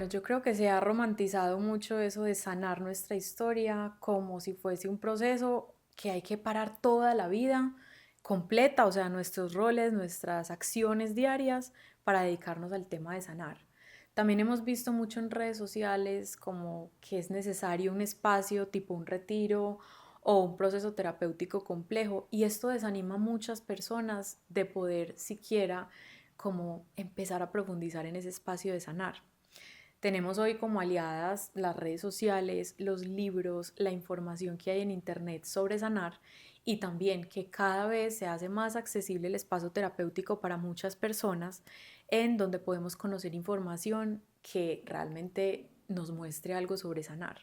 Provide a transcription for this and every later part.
Bueno, yo creo que se ha romantizado mucho eso de sanar nuestra historia como si fuese un proceso que hay que parar toda la vida completa, o sea, nuestros roles, nuestras acciones diarias para dedicarnos al tema de sanar. También hemos visto mucho en redes sociales como que es necesario un espacio tipo un retiro o un proceso terapéutico complejo y esto desanima a muchas personas de poder siquiera como empezar a profundizar en ese espacio de sanar. Tenemos hoy como aliadas las redes sociales, los libros, la información que hay en internet sobre sanar y también que cada vez se hace más accesible el espacio terapéutico para muchas personas en donde podemos conocer información que realmente nos muestre algo sobre sanar.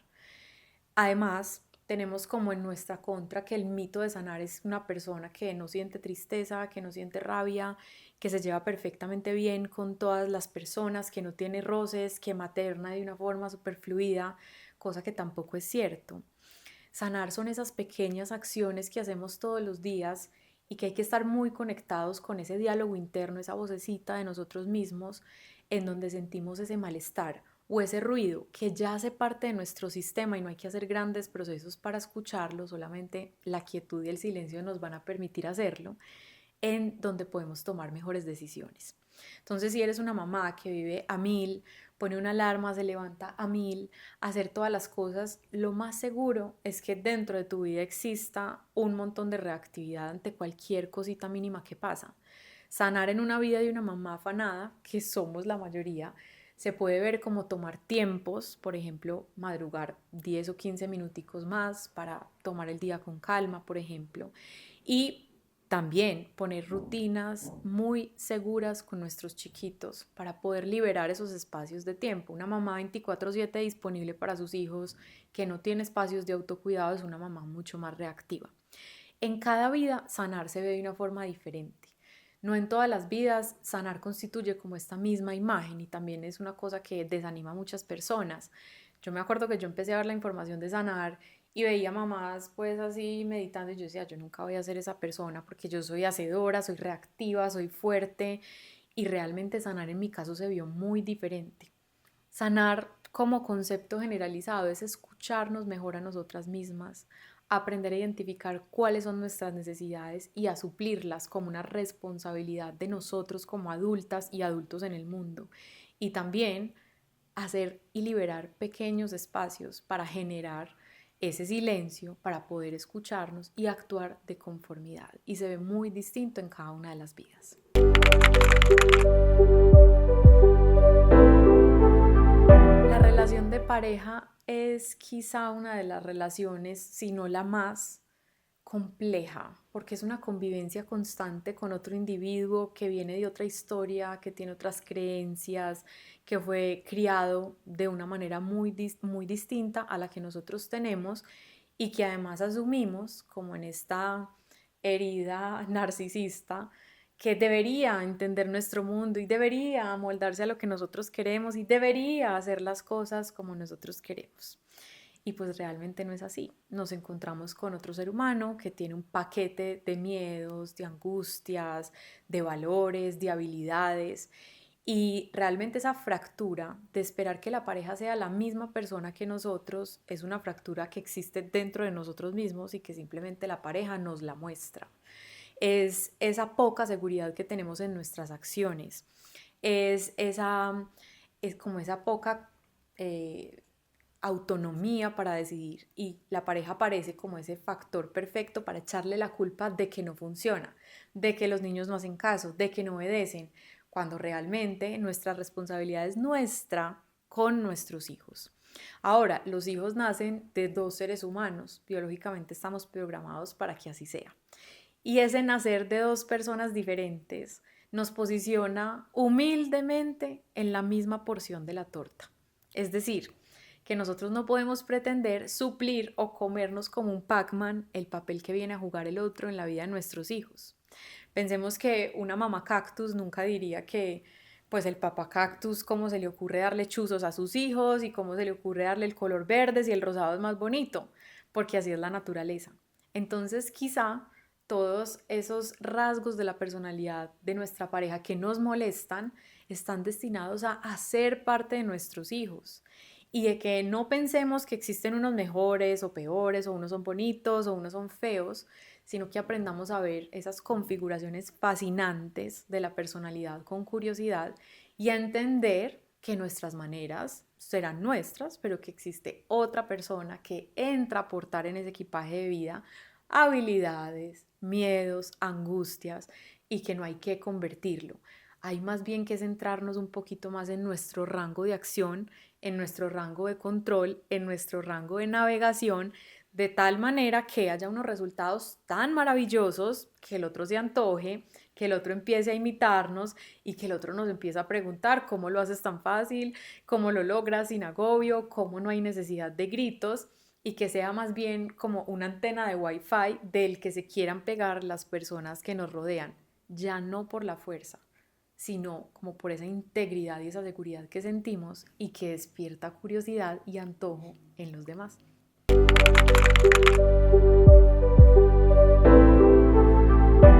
Además, tenemos como en nuestra contra que el mito de sanar es una persona que no siente tristeza, que no siente rabia, que se lleva perfectamente bien con todas las personas, que no tiene roces, que materna de una forma súper fluida, cosa que tampoco es cierto. Sanar son esas pequeñas acciones que hacemos todos los días y que hay que estar muy conectados con ese diálogo interno, esa vocecita de nosotros mismos, en donde sentimos ese malestar o ese ruido que ya hace parte de nuestro sistema y no hay que hacer grandes procesos para escucharlo, solamente la quietud y el silencio nos van a permitir hacerlo, en donde podemos tomar mejores decisiones. Entonces, si eres una mamá que vive a mil, pone una alarma, se levanta a mil, hacer todas las cosas, lo más seguro es que dentro de tu vida exista un montón de reactividad ante cualquier cosita mínima que pasa. Sanar en una vida de una mamá afanada, que somos la mayoría, se puede ver como tomar tiempos, por ejemplo, madrugar 10 o 15 minuticos más para tomar el día con calma, por ejemplo, y también poner rutinas muy seguras con nuestros chiquitos para poder liberar esos espacios de tiempo. Una mamá 24/7 disponible para sus hijos que no tiene espacios de autocuidado es una mamá mucho más reactiva. En cada vida sanar se ve de una forma diferente. No en todas las vidas sanar constituye como esta misma imagen y también es una cosa que desanima a muchas personas. Yo me acuerdo que yo empecé a ver la información de sanar y veía mamás pues así meditando y yo decía, yo nunca voy a ser esa persona porque yo soy hacedora, soy reactiva, soy fuerte y realmente sanar en mi caso se vio muy diferente. Sanar como concepto generalizado es escucharnos mejor a nosotras mismas, aprender a identificar cuáles son nuestras necesidades y a suplirlas como una responsabilidad de nosotros como adultas y adultos en el mundo. Y también hacer y liberar pequeños espacios para generar ese silencio, para poder escucharnos y actuar de conformidad. Y se ve muy distinto en cada una de las vidas. La relación de pareja es quizá una de las relaciones, si no la más compleja, porque es una convivencia constante con otro individuo que viene de otra historia, que tiene otras creencias, que fue criado de una manera muy distinta a la que nosotros tenemos y que además asumimos como en esta herida narcisista que debería entender nuestro mundo y debería amoldarse a lo que nosotros queremos y debería hacer las cosas como nosotros queremos. Y pues realmente no es así. Nos encontramos con otro ser humano que tiene un paquete de miedos, de angustias, de valores, de habilidades. Y realmente esa fractura de esperar que la pareja sea la misma persona que nosotros es una fractura que existe dentro de nosotros mismos y que simplemente la pareja nos la muestra. Es esa poca seguridad que tenemos en nuestras acciones, es, esa, es como esa poca eh, autonomía para decidir y la pareja aparece como ese factor perfecto para echarle la culpa de que no funciona, de que los niños no hacen caso, de que no obedecen, cuando realmente nuestra responsabilidad es nuestra con nuestros hijos. Ahora, los hijos nacen de dos seres humanos, biológicamente estamos programados para que así sea. Y ese nacer de dos personas diferentes nos posiciona humildemente en la misma porción de la torta. Es decir, que nosotros no podemos pretender suplir o comernos como un Pac-Man el papel que viene a jugar el otro en la vida de nuestros hijos. Pensemos que una mamá cactus nunca diría que pues el papá cactus, cómo se le ocurre darle chuzos a sus hijos y cómo se le ocurre darle el color verde si el rosado es más bonito, porque así es la naturaleza. Entonces quizá todos esos rasgos de la personalidad de nuestra pareja que nos molestan están destinados a ser parte de nuestros hijos. Y de que no pensemos que existen unos mejores o peores, o unos son bonitos o unos son feos, sino que aprendamos a ver esas configuraciones fascinantes de la personalidad con curiosidad y a entender que nuestras maneras serán nuestras, pero que existe otra persona que entra a aportar en ese equipaje de vida habilidades, miedos, angustias y que no hay que convertirlo. Hay más bien que centrarnos un poquito más en nuestro rango de acción, en nuestro rango de control, en nuestro rango de navegación, de tal manera que haya unos resultados tan maravillosos que el otro se antoje, que el otro empiece a imitarnos y que el otro nos empiece a preguntar cómo lo haces tan fácil, cómo lo logras sin agobio, cómo no hay necesidad de gritos y que sea más bien como una antena de Wi-Fi del que se quieran pegar las personas que nos rodean, ya no por la fuerza, sino como por esa integridad y esa seguridad que sentimos y que despierta curiosidad y antojo en los demás.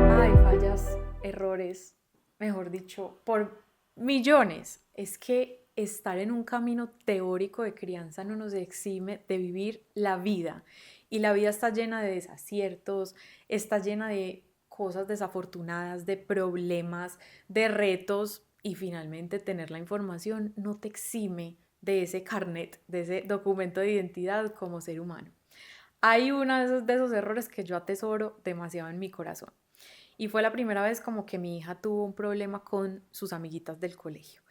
Hay fallas, errores, mejor dicho, por millones. Es que estar en un camino teórico de crianza no nos exime de vivir la vida. Y la vida está llena de desaciertos, está llena de cosas desafortunadas, de problemas, de retos. Y finalmente tener la información no te exime de ese carnet, de ese documento de identidad como ser humano. Hay uno de esos errores que yo atesoro demasiado en mi corazón. Y fue la primera vez como que mi hija tuvo un problema con sus amiguitas del colegio.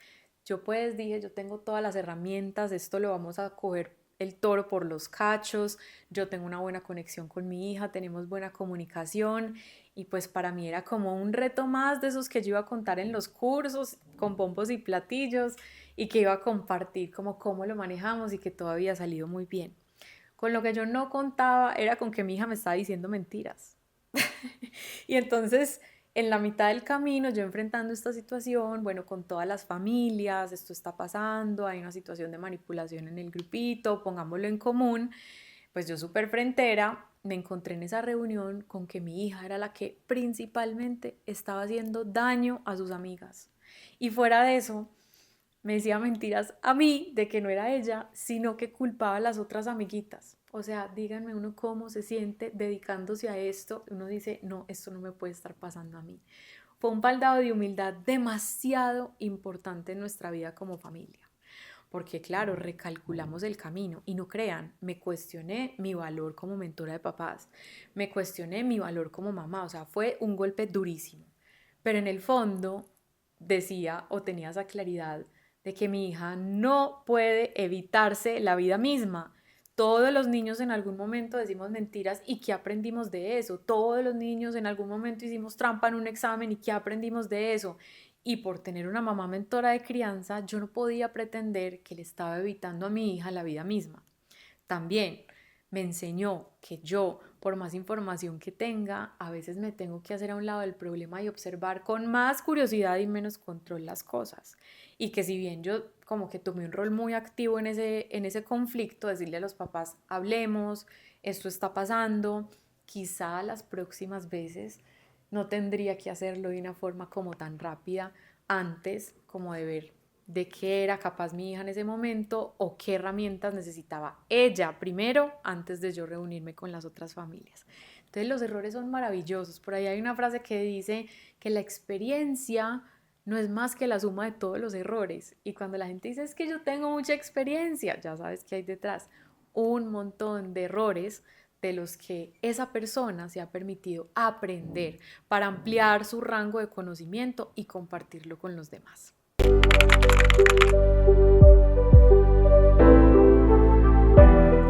Yo pues dije, yo tengo todas las herramientas, esto lo vamos a coger el toro por los cachos, yo tengo una buena conexión con mi hija, tenemos buena comunicación y pues para mí era como un reto más de esos que yo iba a contar en los cursos con bombos y platillos y que iba a compartir como cómo lo manejamos y que todo había salido muy bien. Con lo que yo no contaba era con que mi hija me estaba diciendo mentiras. Y entonces, en la mitad del camino, yo enfrentando esta situación, bueno, con todas las familias, esto está pasando, hay una situación de manipulación en el grupito, pongámoslo en común, pues yo súper frentera, me encontré en esa reunión con que mi hija era la que principalmente estaba haciendo daño a sus amigas. Y fuera de eso, me decía mentiras a mí de que no era ella, sino que culpaba a las otras amiguitas. O sea, díganme uno cómo se siente dedicándose a esto. Uno dice, no, esto no me puede estar pasando a mí. Fue un baldado de humildad demasiado importante en nuestra vida como familia. Porque claro, recalculamos el camino y no crean, me cuestioné mi valor como mentora de papás, me cuestioné mi valor como mamá, o sea, fue un golpe durísimo. Pero en el fondo decía o tenía esa claridad de que mi hija no puede evitarse la vida misma. Todos los niños en algún momento decimos mentiras y ¿qué aprendimos de eso? Todos los niños en algún momento hicimos trampa en un examen y ¿qué aprendimos de eso? Y por tener una mamá mentora de crianza, yo no podía pretender que le estaba evitando a mi hija la vida misma. También me enseñó que yo, por más información que tenga, a veces me tengo que hacer a un lado del problema y observar con más curiosidad y menos control las cosas. Y que si bien yo como que tomé un rol muy activo en ese conflicto, decirle a los papás, hablemos, esto está pasando, quizá las próximas veces no tendría que hacerlo de una forma como tan rápida antes como de ver de qué era capaz mi hija en ese momento o qué herramientas necesitaba ella primero antes de yo reunirme con las otras familias. Entonces los errores son maravillosos. Por ahí hay una frase que dice que la experiencia no es más que la suma de todos los errores. Y cuando la gente dice es que yo tengo mucha experiencia, ya sabes que hay detrás un montón de errores de los que esa persona se ha permitido aprender para ampliar su rango de conocimiento y compartirlo con los demás.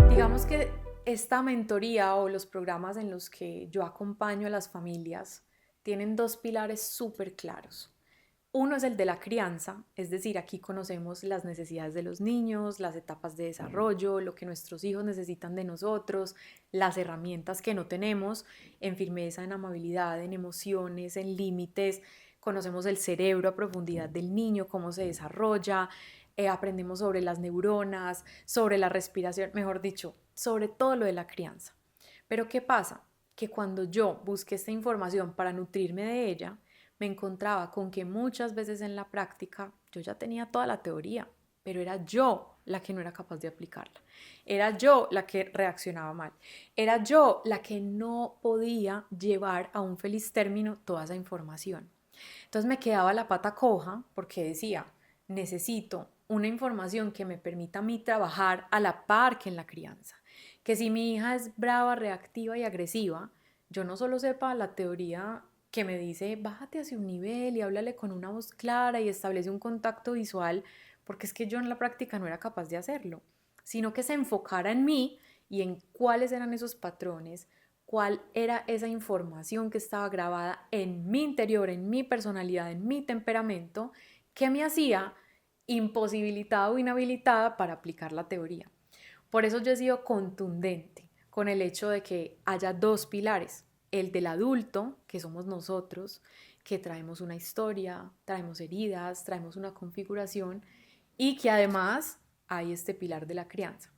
Digamos que esta mentoría o los programas en los que yo acompaño a las familias tienen dos pilares súper claros. Uno es el de la crianza, es decir, aquí conocemos las necesidades de los niños, las etapas de desarrollo, lo que nuestros hijos necesitan de nosotros, las herramientas que no tenemos en firmeza, en amabilidad, en emociones, en límites. Conocemos el cerebro a profundidad del niño, cómo se desarrolla, aprendemos sobre las neuronas, sobre la respiración, mejor dicho, sobre todo lo de la crianza. Pero ¿qué pasa? que cuando yo busqué esta información para nutrirme de ella, me encontraba con que muchas veces en la práctica yo ya tenía toda la teoría, pero era yo la que no era capaz de aplicarla. Era yo la que reaccionaba mal. Era yo la que no podía llevar a un feliz término toda esa información. Entonces me quedaba la pata coja porque decía, necesito una información que me permita a mí trabajar a la par que en la crianza. Que si mi hija es brava, reactiva y agresiva, yo no solo sepa la teoría que me dice, bájate hacia un nivel y háblale con una voz clara y establece un contacto visual, porque es que yo en la práctica no era capaz de hacerlo, sino que se enfocara en mí y en cuáles eran esos patrones, cuál era esa información que estaba grabada en mi interior, en mi personalidad, en mi temperamento, que me hacía imposibilitada o inhabilitada para aplicar la teoría. Por eso yo he sido contundente con el hecho de que haya dos pilares, el del adulto, que somos nosotros, que traemos una historia, traemos heridas, traemos una configuración, y que además hay este pilar de la crianza.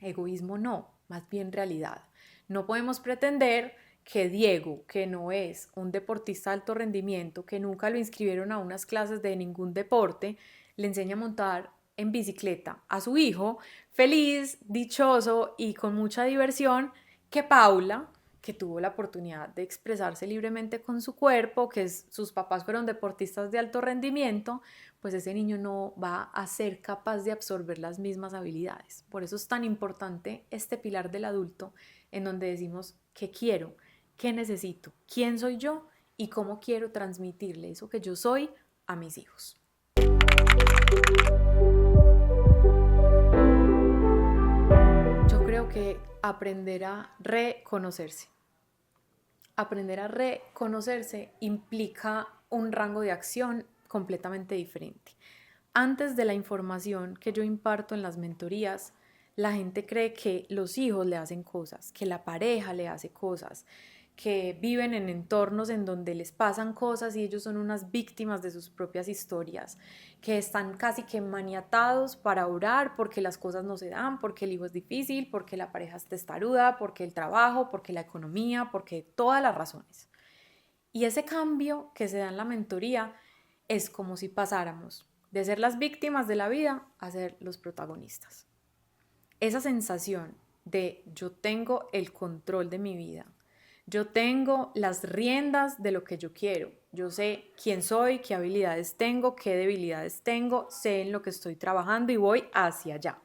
Egoísmo no, más bien realidad. No podemos pretender que Diego, que no es un deportista de alto rendimiento, que nunca lo inscribieron a unas clases de ningún deporte, le enseña a montar en bicicleta a su hijo, feliz, dichoso y con mucha diversión, que Paula, que tuvo la oportunidad de expresarse libremente con su cuerpo, sus papás fueron deportistas de alto rendimiento, pues ese niño no va a ser capaz de absorber las mismas habilidades. Por eso es tan importante este pilar del adulto en donde decimos qué quiero, qué necesito, quién soy yo y cómo quiero transmitirle eso que yo soy a mis hijos. Yo creo que aprender a reconocerse. Aprender a reconocerse implica un rango de acción completamente diferente. Antes de la información que yo imparto en las mentorías, la gente cree que los hijos le hacen cosas, que la pareja le hace cosas, que viven en entornos en donde les pasan cosas y ellos son unas víctimas de sus propias historias, que están casi que maniatados para orar porque las cosas no se dan, porque el hijo es difícil, porque la pareja es testaruda, porque el trabajo, porque la economía, porque todas las razones. Y ese cambio que se da en la mentoría es como si pasáramos de ser las víctimas de la vida a ser los protagonistas. Esa sensación de yo tengo el control de mi vida, yo tengo las riendas de lo que yo quiero, yo sé quién soy, qué habilidades tengo, qué debilidades tengo, sé en lo que estoy trabajando y voy hacia allá.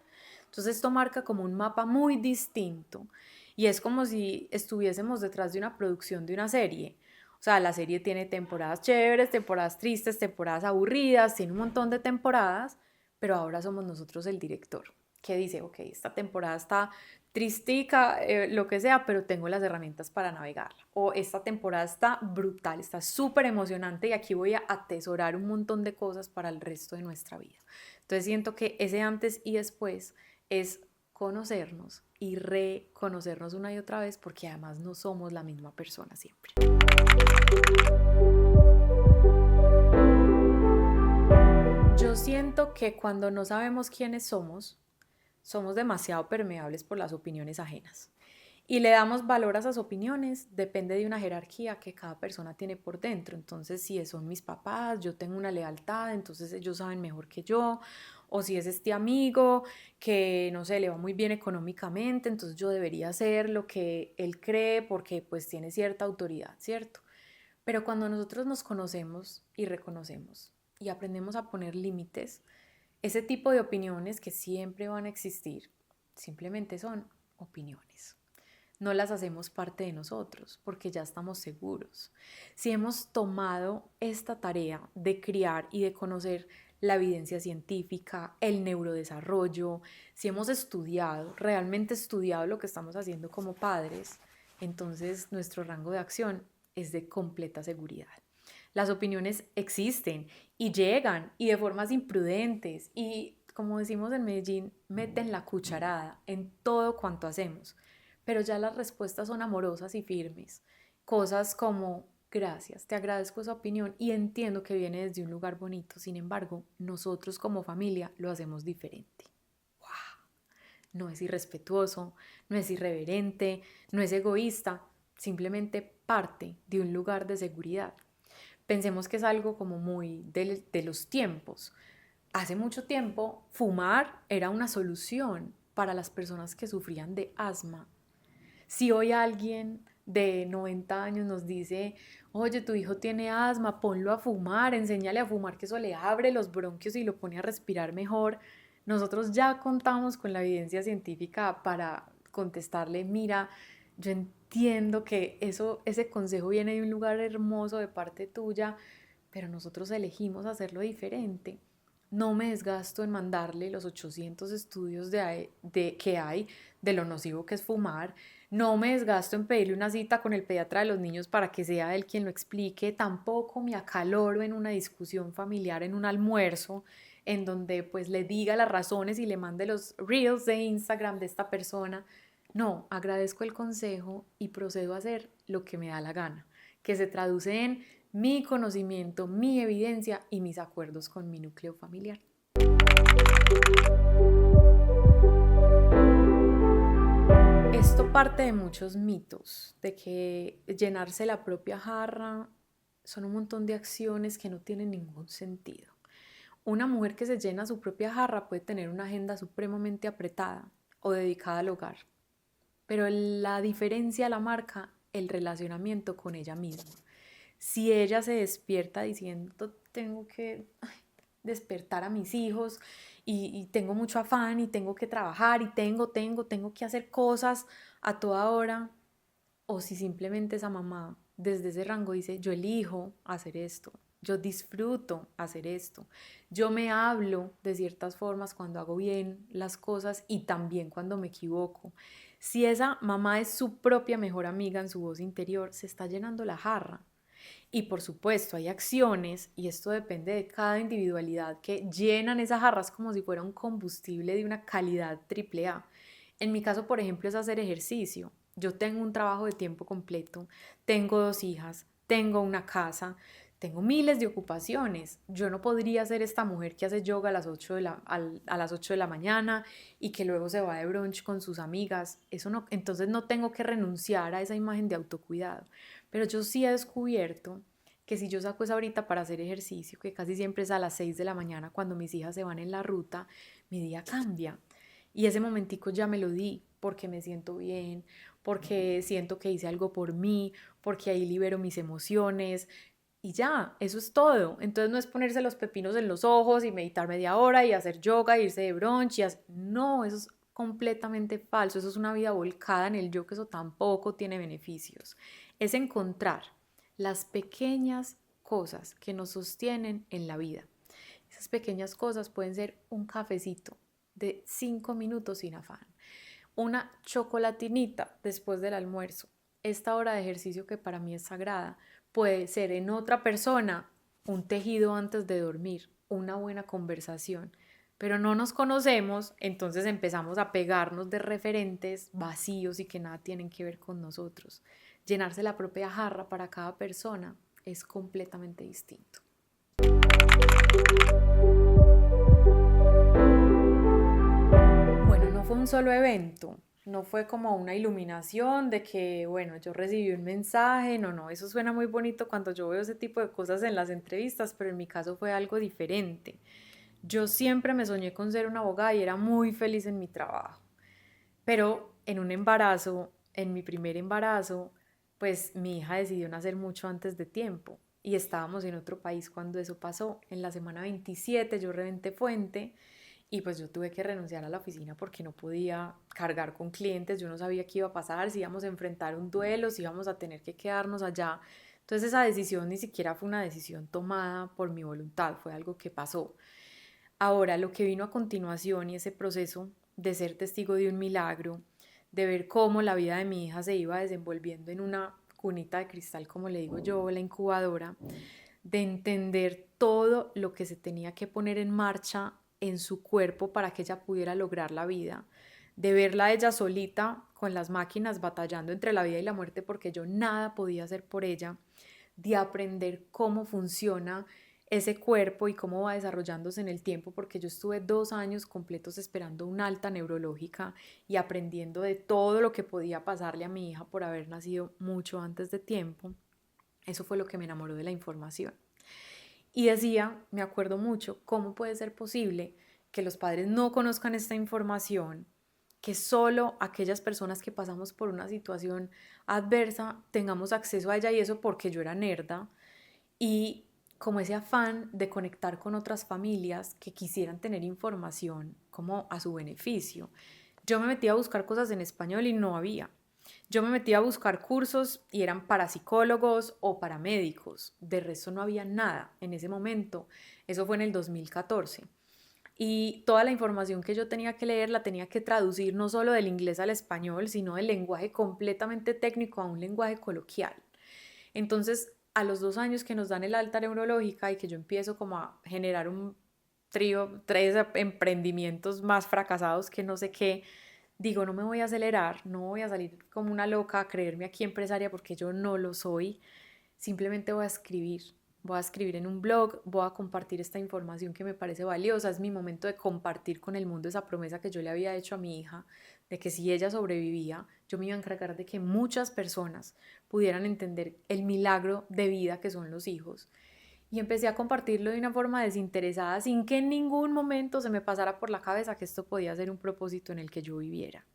Entonces esto marca como un mapa muy distinto y es como si estuviésemos detrás de una producción de una serie. O sea, la serie tiene temporadas chéveres, temporadas tristes, temporadas aburridas, tiene un montón de temporadas, pero ahora somos nosotros el director que dice, ok, esta temporada está tristica, lo que sea, pero tengo las herramientas para navegarla. O esta temporada está brutal, está súper emocionante y aquí voy a atesorar un montón de cosas para el resto de nuestra vida. Entonces siento que ese antes y después es conocernos y reconocernos una y otra vez porque además no somos la misma persona siempre. Yo siento que cuando no sabemos quiénes somos demasiado permeables por las opiniones ajenas. Y le damos valor a esas opiniones, depende de una jerarquía que cada persona tiene por dentro. Entonces, si son mis papás, yo tengo una lealtad, entonces ellos saben mejor que yo. O si es este amigo que, no sé, le va muy bien económicamente, entonces yo debería hacer lo que él cree porque pues tiene cierta autoridad, ¿cierto? Pero cuando nosotros nos conocemos y reconocemos y aprendemos a poner límites, ese tipo de opiniones que siempre van a existir, simplemente son opiniones. No las hacemos parte de nosotros porque ya estamos seguros. Si hemos tomado esta tarea de criar y de conocer la evidencia científica, el neurodesarrollo, si hemos estudiado, realmente estudiado lo que estamos haciendo como padres, entonces nuestro rango de acción es de completa seguridad. Las opiniones existen y llegan y de formas imprudentes y, como decimos en Medellín, meten la cucharada en todo cuanto hacemos. Pero ya las respuestas son amorosas y firmes. Cosas como, gracias, te agradezco esa opinión y entiendo que viene desde un lugar bonito. Sin embargo, nosotros como familia lo hacemos diferente. ¡Wow! No es irrespetuoso, no es irreverente, no es egoísta, simplemente parte de un lugar de seguridad. Pensemos que es algo como muy de los tiempos. Hace mucho tiempo, fumar era una solución para las personas que sufrían de asma. Si hoy alguien de 90 años nos dice, oye, tu hijo tiene asma, ponlo a fumar, enséñale a fumar que eso le abre los bronquios y lo pone a respirar mejor, nosotros ya contamos con la evidencia científica para contestarle, mira, yo entiendo que ese consejo viene de un lugar hermoso de parte tuya, pero nosotros elegimos hacerlo diferente. No me desgasto en mandarle los 800 estudios que hay de lo nocivo que es fumar. No me desgasto en pedirle una cita con el pediatra de los niños para que sea él quien lo explique. Tampoco me acaloro en una discusión familiar, en un almuerzo, en donde pues le diga las razones y le mande los reels de Instagram de esta persona. No, agradezco el consejo y procedo a hacer lo que me da la gana, que se traduce en mi conocimiento, mi evidencia y mis acuerdos con mi núcleo familiar. Esto parte de muchos mitos, de que llenarse la propia jarra son un montón de acciones que no tienen ningún sentido. Una mujer que se llena su propia jarra puede tener una agenda supremamente apretada o dedicada al hogar, pero la diferencia la marca el relacionamiento con ella misma. Si ella se despierta diciendo, tengo que despertar a mis hijos y tengo mucho afán y tengo que trabajar y tengo que hacer cosas a toda hora, o si simplemente esa mamá desde ese rango dice, yo elijo hacer esto, yo disfruto hacer esto, yo me hablo de ciertas formas cuando hago bien las cosas y también cuando me equivoco. Si esa mamá es su propia mejor amiga en su voz interior, se está llenando la jarra. Y por supuesto, hay acciones, y esto depende de cada individualidad, que llenan esas jarras como si fuera un combustible de una calidad triple A. En mi caso, por ejemplo, es hacer ejercicio. Yo tengo un trabajo de tiempo completo, tengo 2 hijas, tengo una casa, tengo miles de ocupaciones. Yo no podría ser esta mujer que hace yoga a las 8 a las 8 de la mañana y que luego se va de brunch con sus amigas. Eso no, entonces no tengo que renunciar a esa imagen de autocuidado. Pero yo sí he descubierto que si yo saco esa horita para hacer ejercicio, que casi siempre es a las 6 de la mañana cuando mis hijas se van en la ruta, mi día cambia. Y ese momentico ya me lo di porque me siento bien, porque siento que hice algo por mí, porque ahí libero mis emociones y ya, eso es todo. Entonces no es ponerse los pepinos en los ojos y meditar media hora y hacer yoga, irse de brunch no, eso es completamente falso, eso es una vida volcada en el yo, que eso tampoco tiene beneficios. Es encontrar las pequeñas cosas que nos sostienen en la vida. Esas pequeñas cosas pueden ser un cafecito de 5 minutos sin afán, una chocolatinita después del almuerzo, esta hora de ejercicio que para mí es sagrada, puede ser en otra persona un tejido antes de dormir, una buena conversación, pero no nos conocemos, entonces empezamos a pegarnos de referentes vacíos y que nada tienen que ver con nosotros. Llenarse la propia jarra para cada persona es completamente distinto. Bueno, no fue un solo evento, no fue como una iluminación de que, bueno, yo recibí un mensaje, no, eso suena muy bonito cuando yo veo ese tipo de cosas en las entrevistas, pero en mi caso fue algo diferente. Yo siempre me soñé con ser una abogada y era muy feliz en mi trabajo, pero en un embarazo, en mi primer embarazo, pues mi hija decidió nacer mucho antes de tiempo y estábamos en otro país cuando eso pasó. En la semana 27 yo reventé fuente y pues yo tuve que renunciar a la oficina porque no podía cargar con clientes, yo no sabía qué iba a pasar, si íbamos a enfrentar un duelo, si íbamos a tener que quedarnos allá. Entonces esa decisión ni siquiera fue una decisión tomada por mi voluntad, fue algo que pasó. Ahora, lo que vino a continuación y ese proceso de ser testigo de un milagro, de ver cómo la vida de mi hija se iba desenvolviendo en una cunita de cristal, como le digo yo, la incubadora, de entender todo lo que se tenía que poner en marcha en su cuerpo para que ella pudiera lograr la vida, de verla ella solita con las máquinas batallando entre la vida y la muerte porque yo nada podía hacer por ella, de aprender cómo funciona ese cuerpo y cómo va desarrollándose en el tiempo, porque yo estuve 2 años completos esperando una alta neurológica y aprendiendo de todo lo que podía pasarle a mi hija por haber nacido mucho antes de tiempo. Eso fue lo que me enamoró de la información. Y decía, me acuerdo mucho, ¿cómo puede ser posible que los padres no conozcan esta información, que solo aquellas personas que pasamos por una situación adversa tengamos acceso a ella? Y eso porque yo era nerda, y como ese afán de conectar con otras familias que quisieran tener información como a su beneficio. Yo me metí a buscar cosas en español y no había. Yo me metí a buscar cursos y eran para psicólogos o para médicos. De resto no había nada en ese momento. Eso fue en el 2014. Y toda la información que yo tenía que leer la tenía que traducir no solo del inglés al español, sino del lenguaje completamente técnico a un lenguaje coloquial. Entonces, a los 2 años que nos dan el alta neurológica y que yo empiezo como a generar un trío, 3 emprendimientos más fracasados que no sé qué, digo, no me voy a acelerar, no voy a salir como una loca a creerme aquí empresaria porque yo no lo soy. Simplemente voy a escribir en un blog, voy a compartir esta información que me parece valiosa. Es mi momento de compartir con el mundo esa promesa que yo le había hecho a mi hija, de que si ella sobrevivía, yo me iba a encargar de que muchas personas pudieran entender el milagro de vida que son los hijos. Y empecé a compartirlo de una forma desinteresada, sin que en ningún momento se me pasara por la cabeza que esto podía ser un propósito en el que yo viviera.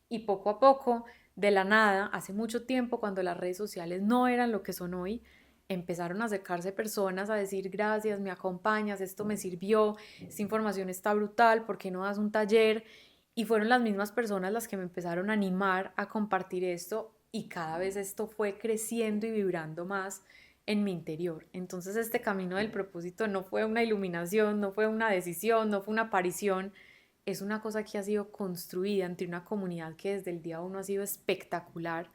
Y poco a poco, de la nada, hace mucho tiempo, cuando las redes sociales no eran lo que son hoy, empezaron a acercarse personas a decir gracias, me acompañas, esto me sirvió, esta información está brutal, ¿por qué no das un taller? Y fueron las mismas personas las que me empezaron a animar a compartir esto, y cada vez esto fue creciendo y vibrando más en mi interior. Entonces este camino del propósito no fue una iluminación, no fue una decisión, no fue una aparición, es una cosa que ha sido construida entre una comunidad que desde el día uno ha sido espectacular,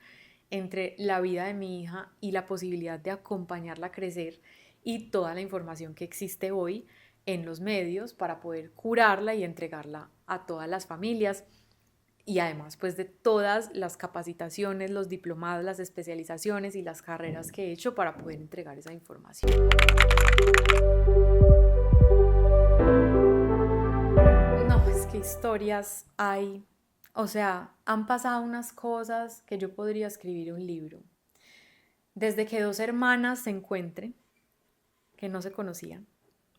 entre la vida de mi hija y la posibilidad de acompañarla a crecer, y toda la información que existe hoy en los medios para poder curarla y entregarla a todas las familias, y además pues de todas las capacitaciones, los diplomados, las especializaciones y las carreras que he hecho para poder entregar esa información. No, es que historias hay. O sea, han pasado unas cosas que yo podría escribir un libro. Desde que dos hermanas se encuentren, que no se conocían,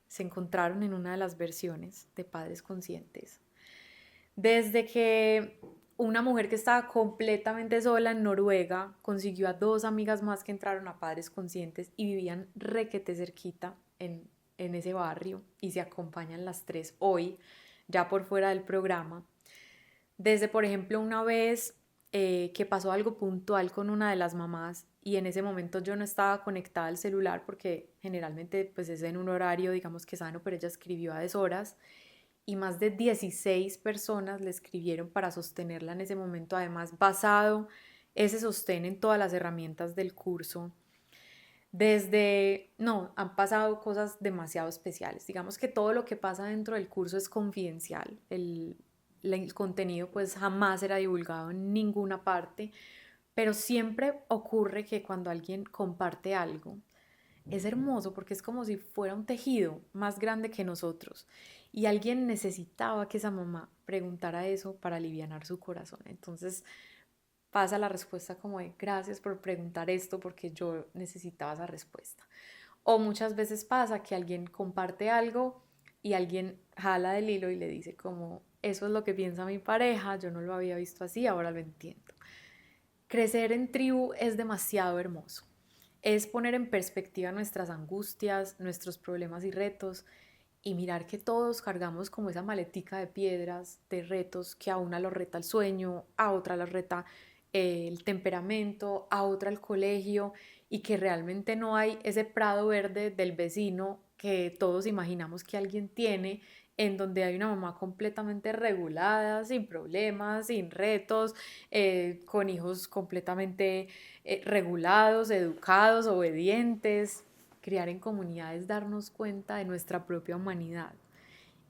se encontraron en una de las versiones de Padres Conscientes. Desde que una mujer que estaba completamente sola en Noruega consiguió a dos amigas más que entraron a Padres Conscientes y vivían requete cerquita en ese barrio, y se acompañan las tres hoy, ya por fuera del programa. Desde, por ejemplo, una vez que pasó algo puntual con una de las mamás, y en ese momento yo no estaba conectada al celular porque generalmente pues es en un horario digamos que sano, pero ella escribió a deshoras y más de 16 personas le escribieron para sostenerla en ese momento, además basado ese sostén en todas las herramientas del curso. No, han pasado cosas demasiado especiales. Digamos que todo lo que pasa dentro del curso es confidencial. El contenido pues jamás será divulgado en ninguna parte, pero siempre ocurre que cuando alguien comparte algo, es hermoso porque es como si fuera un tejido más grande que nosotros. Y alguien necesitaba que esa mamá preguntara eso para alivianar su corazón. Entonces pasa la respuesta como de gracias por preguntar esto porque yo necesitaba esa respuesta. O muchas veces pasa que alguien comparte algo y alguien jala del hilo y le dice como eso es lo que piensa mi pareja, yo no lo había visto así, ahora lo entiendo. Crecer en tribu es demasiado hermoso. Es poner en perspectiva nuestras angustias, nuestros problemas y retos, y mirar que todos cargamos como esa maletica de piedras, de retos, que a una los reta el sueño, a otra los reta el temperamento, a otra el colegio, y que realmente no hay ese prado verde del vecino que todos imaginamos que alguien tiene, en donde hay una mamá completamente regulada, sin problemas, sin retos, con hijos completamente regulados, educados, obedientes. Criar en comunidades, darnos cuenta de nuestra propia humanidad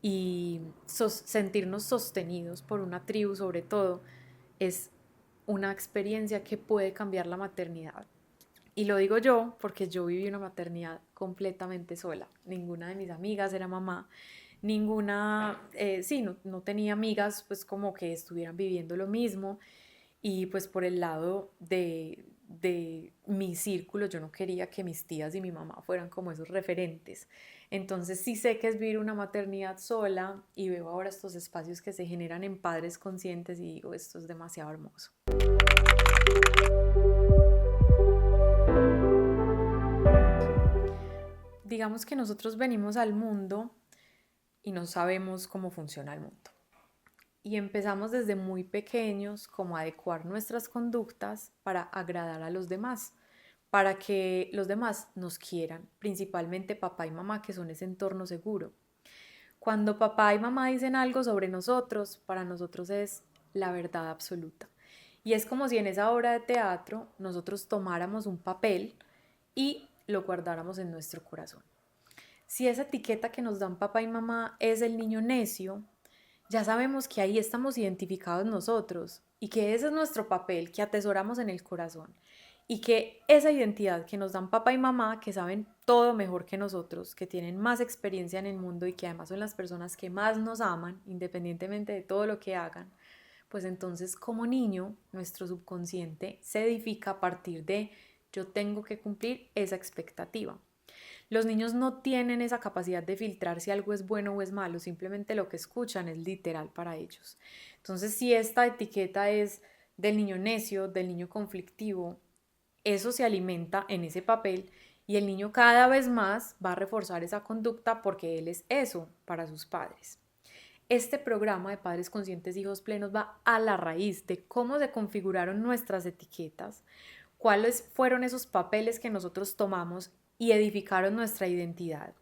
y sentirnos sostenidos por una tribu sobre todo, es una experiencia que puede cambiar la maternidad. Y lo digo yo porque yo viví una maternidad completamente sola. Ninguna de mis amigas era mamá, ninguna, sí, no tenía amigas pues como que estuvieran viviendo lo mismo y pues por el lado de mi círculo yo no quería que mis tías y mi mamá fueran como esos referentes. Entonces sí sé que es vivir una maternidad sola y veo ahora estos espacios que se generan en padres conscientes y digo, esto es demasiado hermoso. Digamos que nosotros venimos al mundo y no sabemos cómo funciona el mundo. Y empezamos desde muy pequeños como a adecuar nuestras conductas para agradar a los demás, para que los demás nos quieran, principalmente papá y mamá, que son ese entorno seguro. Cuando papá y mamá dicen algo sobre nosotros, para nosotros es la verdad absoluta. Y es como si en esa obra de teatro nosotros tomáramos un papel y lo guardáramos en nuestro corazón. Si esa etiqueta que nos dan papá y mamá es el niño necio, ya sabemos que ahí estamos identificados nosotros y que ese es nuestro papel que atesoramos en el corazón y que esa identidad que nos dan papá y mamá, que saben todo mejor que nosotros, que tienen más experiencia en el mundo y que además son las personas que más nos aman, independientemente de todo lo que hagan, pues entonces como niño nuestro subconsciente se edifica a partir de yo tengo que cumplir esa expectativa. Los niños no tienen esa capacidad de filtrar si algo es bueno o es malo, simplemente lo que escuchan es literal para ellos. Entonces, si esta etiqueta es del niño necio, del niño conflictivo, eso se alimenta en ese papel y el niño cada vez más va a reforzar esa conducta porque él es eso para sus padres. Este programa de Padres Conscientes Hijos Plenos va a la raíz de cómo se configuraron nuestras etiquetas, cuáles fueron esos papeles que nosotros tomamos y edificaron nuestra identidad,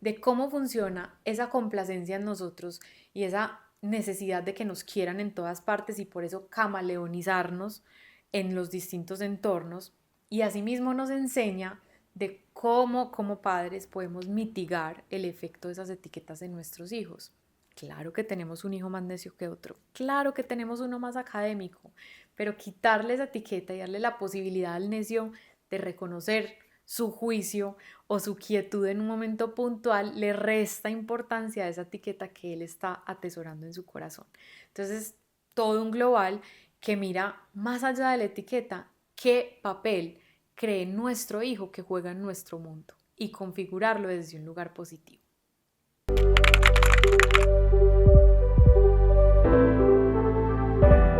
de cómo funciona esa complacencia en nosotros y esa necesidad de que nos quieran en todas partes y por eso camaleonizarnos en los distintos entornos y asimismo nos enseña de cómo como padres podemos mitigar el efecto de esas etiquetas en nuestros hijos. Claro que tenemos un hijo más necio que otro, claro que tenemos uno más académico, pero quitarle esa etiqueta y darle la posibilidad al necio de reconocer su juicio o su quietud en un momento puntual le resta importancia a esa etiqueta que él está atesorando en su corazón. Entonces, todo un global que mira más allá de la etiqueta qué papel cree nuestro hijo que juega en nuestro mundo y configurarlo desde un lugar positivo.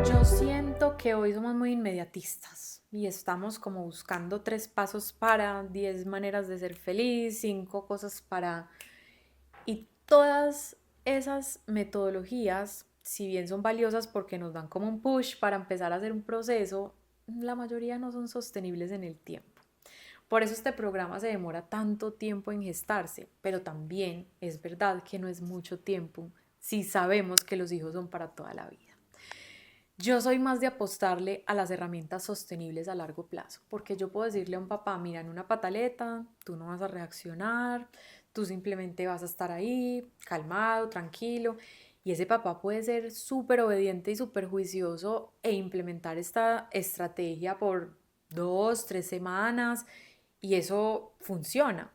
Yo siento que hoy somos muy inmediatistas y estamos como buscando 3 pasos para, 10 maneras de ser feliz, 5 cosas para... Y todas esas metodologías, si bien son valiosas porque nos dan como un push para empezar a hacer un proceso, la mayoría no son sostenibles en el tiempo. Por eso este programa se demora tanto tiempo en gestarse, pero también es verdad que no es mucho tiempo si sabemos que los hijos son para toda la vida. Yo soy más de apostarle a las herramientas sostenibles a largo plazo, porque yo puedo decirle a un papá, mira, en una pataleta, tú no vas a reaccionar, tú simplemente vas a estar ahí, calmado, tranquilo, y ese papá puede ser súper obediente y súper juicioso e implementar esta estrategia por 2, 3 semanas, y eso funciona.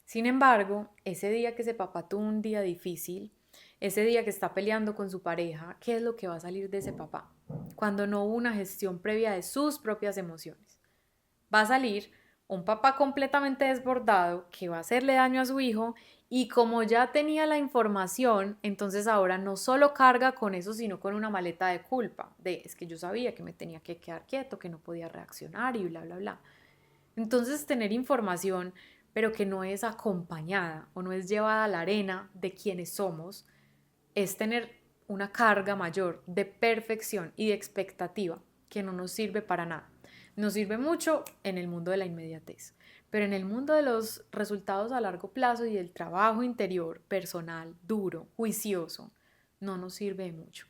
Sin embargo, ese día que ese papá tuvo un día difícil, ese día que está peleando con su pareja, ¿qué es lo que va a salir de ese papá? Cuando no hubo una gestión previa de sus propias emociones. Va a salir un papá completamente desbordado que va a hacerle daño a su hijo y como ya tenía la información, entonces ahora no solo carga con eso, sino con una maleta de culpa, de es que yo sabía que me tenía que quedar quieto, que no podía reaccionar y bla, bla, bla. Entonces tener información, pero que no es acompañada o no es llevada a la arena de quienes somos, es tener una carga mayor de perfección y de expectativa que no nos sirve para nada. Nos sirve mucho en el mundo de la inmediatez, pero en el mundo de los resultados a largo plazo y del trabajo interior, personal, duro, juicioso, no nos sirve de mucho.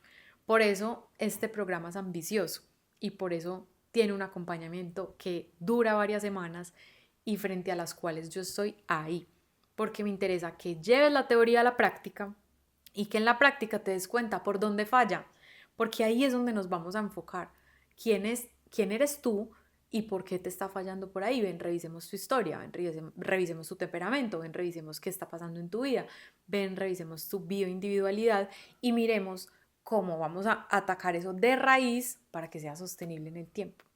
Por eso este programa es ambicioso y por eso tiene un acompañamiento que dura varias semanas y frente a las cuales yo estoy ahí, porque me interesa que lleves la teoría a la práctica y que en la práctica te des cuenta por dónde falla, porque ahí es donde nos vamos a enfocar. ¿Quién eres tú ¿Y por qué te está fallando por ahí? Ven, revisemos tu historia, ven, revisemos tu temperamento, ven, revisemos qué está pasando en tu vida, ven, revisemos tu bioindividualidad y miremos cómo vamos a atacar eso de raíz para que sea sostenible en el tiempo.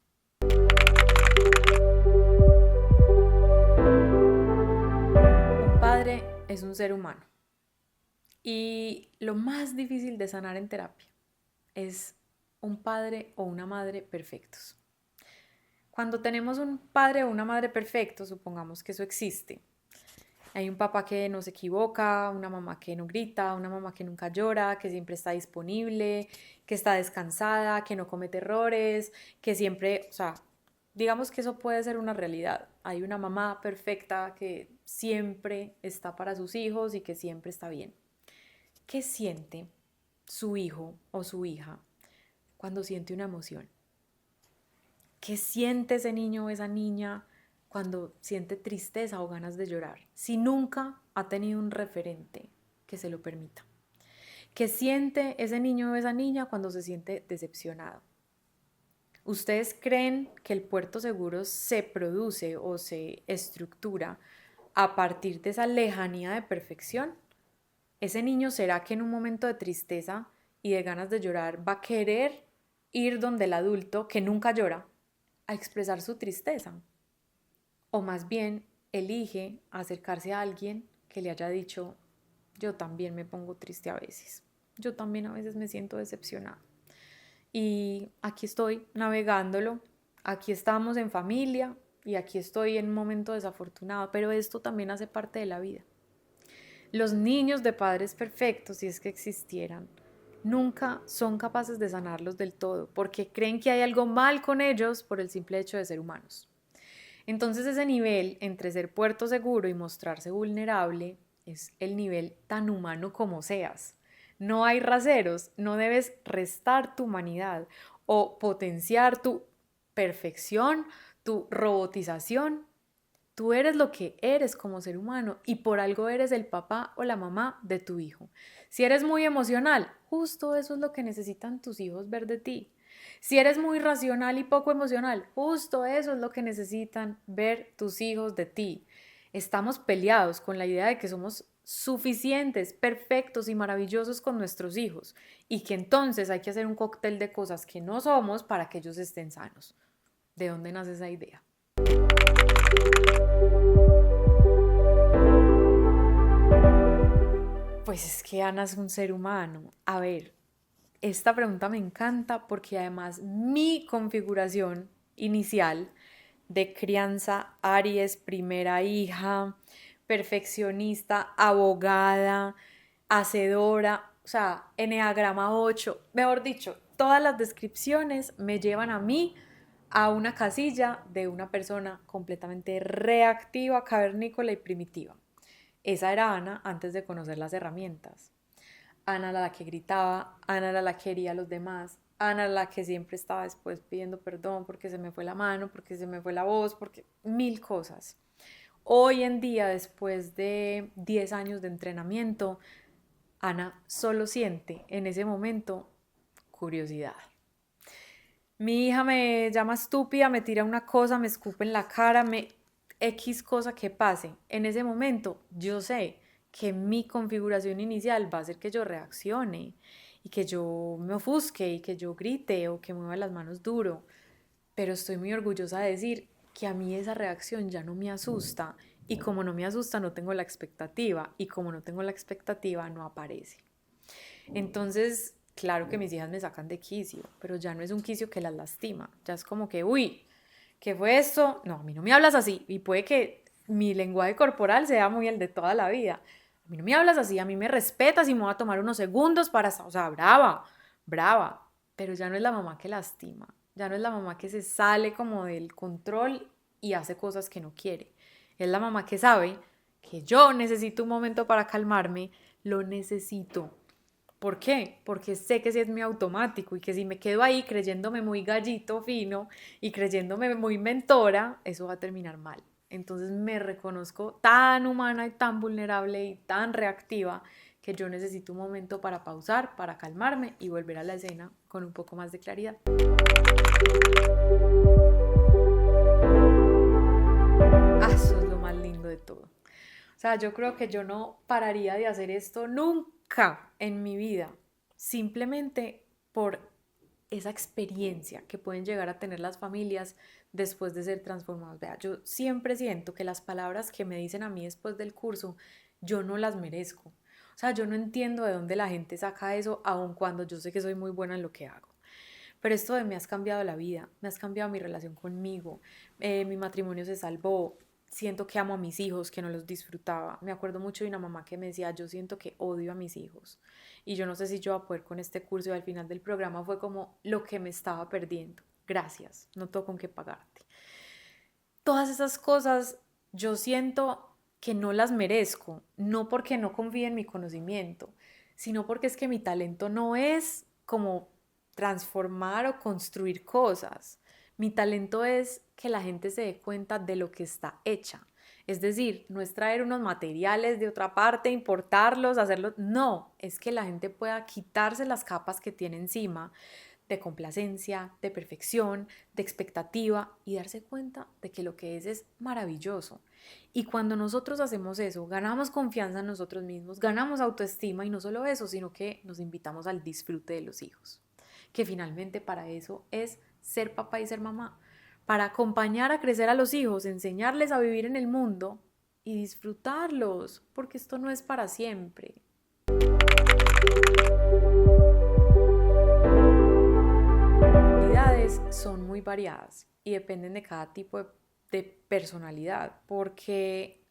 Un padre es un ser humano y lo más difícil de sanar en terapia es un padre o una madre perfectos. Cuando tenemos un padre o una madre perfecto, supongamos que eso existe. Hay un papá que no se equivoca, una mamá que no grita, una mamá que nunca llora, que siempre está disponible, que está descansada, que no comete errores, que siempre, o sea, digamos que eso puede ser una realidad. Hay una mamá perfecta que siempre está para sus hijos y que siempre está bien. ¿Qué siente su hijo o su hija cuando siente una emoción? ¿Qué siente ese niño o esa niña cuando siente tristeza o ganas de llorar? Si nunca ha tenido un referente que se lo permita. ¿Qué siente ese niño o esa niña cuando se siente decepcionado? ¿Ustedes creen que el puerto seguro se produce o se estructura a partir de esa lejanía de perfección? ¿Ese niño será que en un momento de tristeza y de ganas de llorar va a querer ir donde el adulto que nunca llora a expresar su tristeza? O más bien elige acercarse a alguien que le haya dicho, yo también me pongo triste a veces, yo también a veces me siento decepcionada. Y aquí estoy navegándolo, aquí estamos en familia y aquí estoy en un momento desafortunado, pero esto también hace parte de la vida. Los niños de padres perfectos, si es que existieran, nunca son capaces de sanarlos del todo porque creen que hay algo mal con ellos por el simple hecho de ser humanos. Entonces ese nivel entre ser puerto seguro y mostrarse vulnerable es el nivel tan humano como seas. No hay raseros, no debes restar tu humanidad o potenciar tu perfección, tu robotización. Tú eres lo que eres como ser humano y por algo eres el papá o la mamá de tu hijo. Si eres muy emocional, justo eso es lo que necesitan tus hijos ver de ti. Si eres muy racional y poco emocional, justo eso es lo que necesitan ver tus hijos de ti. Estamos peleados con la idea de que somos suficientes, perfectos y maravillosos con nuestros hijos y que entonces hay que hacer un cóctel de cosas que no somos para que ellos estén sanos. ¿De dónde nace esa idea? Pues es que Ana es un ser humano. A ver, esta pregunta me encanta porque además mi configuración inicial de crianza, Aries, primera hija, perfeccionista, abogada, hacedora, o sea, Eneagrama 8, mejor dicho, todas las descripciones me llevan a mí a una casilla de una persona completamente reactiva, cavernícola y primitiva. Esa era Ana antes de conocer las herramientas. Ana era la que gritaba, Ana era la que quería a los demás, Ana era la que siempre estaba después pidiendo perdón porque se me fue la mano, porque se me fue la voz, porque mil cosas. Hoy en día, después de 10 años de entrenamiento, Ana solo siente en ese momento curiosidad. Mi hija me llama estúpida, me tira una cosa, me escupe en la cara, X cosa que pase. En ese momento yo sé que mi configuración inicial va a hacer que yo reaccione y que yo me ofusque y que yo grite o que mueva las manos duro. Pero estoy muy orgullosa de decir que a mí esa reacción ya no me asusta y como no me asusta no tengo la expectativa y como no tengo la expectativa no aparece. Entonces, claro que mis hijas me sacan de quicio, pero ya no es un quicio que las lastima, ya es como que, uy, ¿qué fue esto? No, a mí no me hablas así y puede que mi lenguaje corporal sea muy el de toda la vida. A mí no me hablas así, a mí me respetas y me voy a tomar unos segundos para, o sea, brava, brava, pero ya no es la mamá que lastima, ya no es la mamá que se sale como del control y hace cosas que no quiere. Es la mamá que sabe que yo necesito un momento para calmarme, lo necesito. ¿Por qué? Porque sé que si es mi automático y que si me quedo ahí creyéndome muy gallito fino y creyéndome muy mentora, eso va a terminar mal. Entonces me reconozco tan humana y tan vulnerable y tan reactiva que yo necesito un momento para pausar, para calmarme y volver a la escena con un poco más de claridad. todo. O sea, yo creo que yo no pararía de hacer esto nunca en mi vida, simplemente por esa experiencia que pueden llegar a tener las familias después de ser transformados. Vea, yo siempre siento que las palabras que me dicen a mí después del curso, yo no las merezco. O sea, yo no entiendo de dónde la gente saca eso, aun cuando yo sé que soy muy buena en lo que hago. Pero esto de me has cambiado la vida, me has cambiado mi relación conmigo, mi matrimonio se salvó, siento que amo a mis hijos, que no los disfrutaba. Me acuerdo mucho de una mamá que me decía, yo siento que odio a mis hijos. Y yo no sé si yo voy a poder con este curso y al final del programa fue como lo que me estaba perdiendo. Gracias, no tengo con qué pagarte. Todas esas cosas yo siento que no las merezco, no porque no confíe en mi conocimiento, sino porque es que mi talento no es como transformar o construir cosas. Mi talento es que la gente se dé cuenta de lo que está hecha. Es decir, no es traer unos materiales de otra parte, importarlos, hacerlos. No, es que la gente pueda quitarse las capas que tiene encima de complacencia, de perfección, de expectativa y darse cuenta de que lo que es maravilloso. Y cuando nosotros hacemos eso, ganamos confianza en nosotros mismos, ganamos autoestima y no solo eso, sino que nos invitamos al disfrute de los hijos, que finalmente para eso es ser papá y ser mamá, para acompañar a crecer a los hijos, enseñarles a vivir en el mundo y disfrutarlos, porque esto no es para siempre. Son muy variadas y dependen de cada tipo de personalidad, porque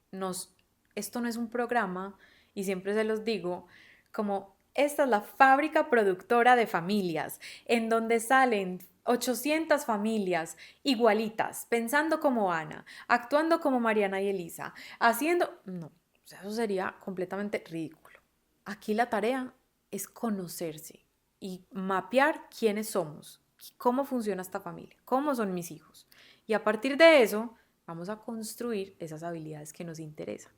esto no es un programa, y siempre se los digo, como esta es la fábrica productora de familias, en donde salen 800 familias igualitas, pensando como Ana, actuando como Mariana y Elisa, haciendo. No, o sea, eso sería completamente ridículo. Aquí la tarea es conocerse y mapear quiénes somos, cómo funciona esta familia, cómo son mis hijos. Y a partir de eso, vamos a construir esas habilidades que nos interesan.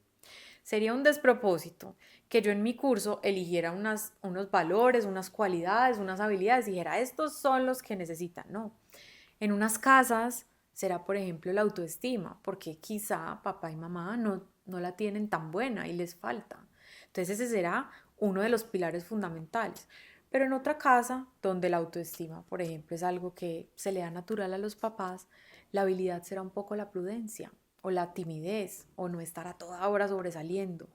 Sería un despropósito que yo en mi curso eligiera unos valores, unas cualidades, unas habilidades y dijera, estos son los que necesitan. No. En unas casas será, por ejemplo, la autoestima, porque quizá papá y mamá no la tienen tan buena y les falta. Entonces ese será uno de los pilares fundamentales. Pero en otra casa, donde la autoestima, por ejemplo, es algo que se le da natural a los papás, la habilidad será un poco la prudencia o la timidez o no estar a toda hora sobresaliendo.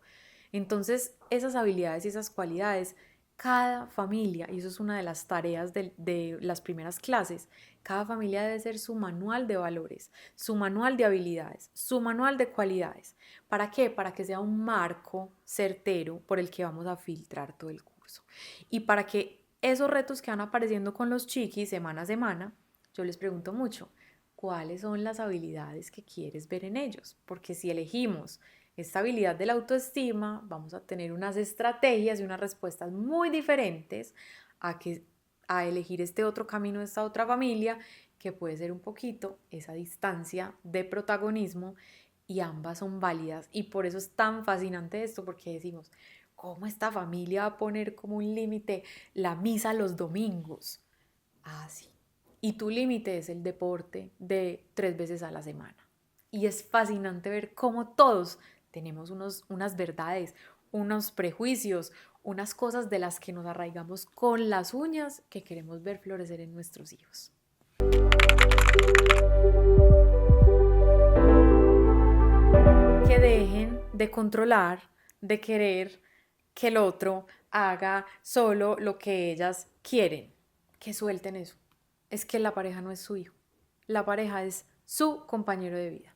Entonces, esas habilidades y esas cualidades, cada familia, y eso es una de las tareas de las primeras clases, cada familia debe ser su manual de valores, su manual de habilidades, su manual de cualidades. ¿Para qué? Para que sea un marco certero por el que vamos a filtrar todo el curso. Y para que esos retos que van apareciendo con los chiquis semana a semana, yo les pregunto mucho, ¿cuáles son las habilidades que quieres ver en ellos? Porque si elegimos esta habilidad de la autoestima, vamos a tener unas estrategias y unas respuestas muy diferentes a elegir este otro camino, esta otra familia, que puede ser un poquito esa distancia de protagonismo, y ambas son válidas. Y por eso es tan fascinante esto, porque decimos, ¿cómo esta familia va a poner como un límite la misa los domingos? Ah, sí. Y tu límite es el deporte de 3 veces a la semana. Y es fascinante ver cómo todos tenemos unas verdades, unos prejuicios, unas cosas de las que nos arraigamos con las uñas que queremos ver florecer en nuestros hijos. Que dejen de controlar, de querer que el otro haga solo lo que ellas quieren. Que suelten eso. Es que la pareja no es su hijo. La pareja es su compañero de vida.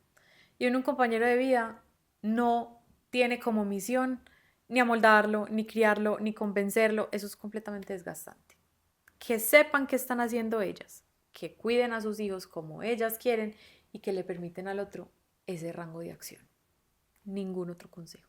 Y un compañero de vida no tiene como misión ni amoldarlo, ni criarlo, ni convencerlo. Eso es completamente desgastante. Que sepan qué están haciendo ellas, que cuiden a sus hijos como ellas quieren y que le permiten al otro ese rango de acción. Ningún otro consejo.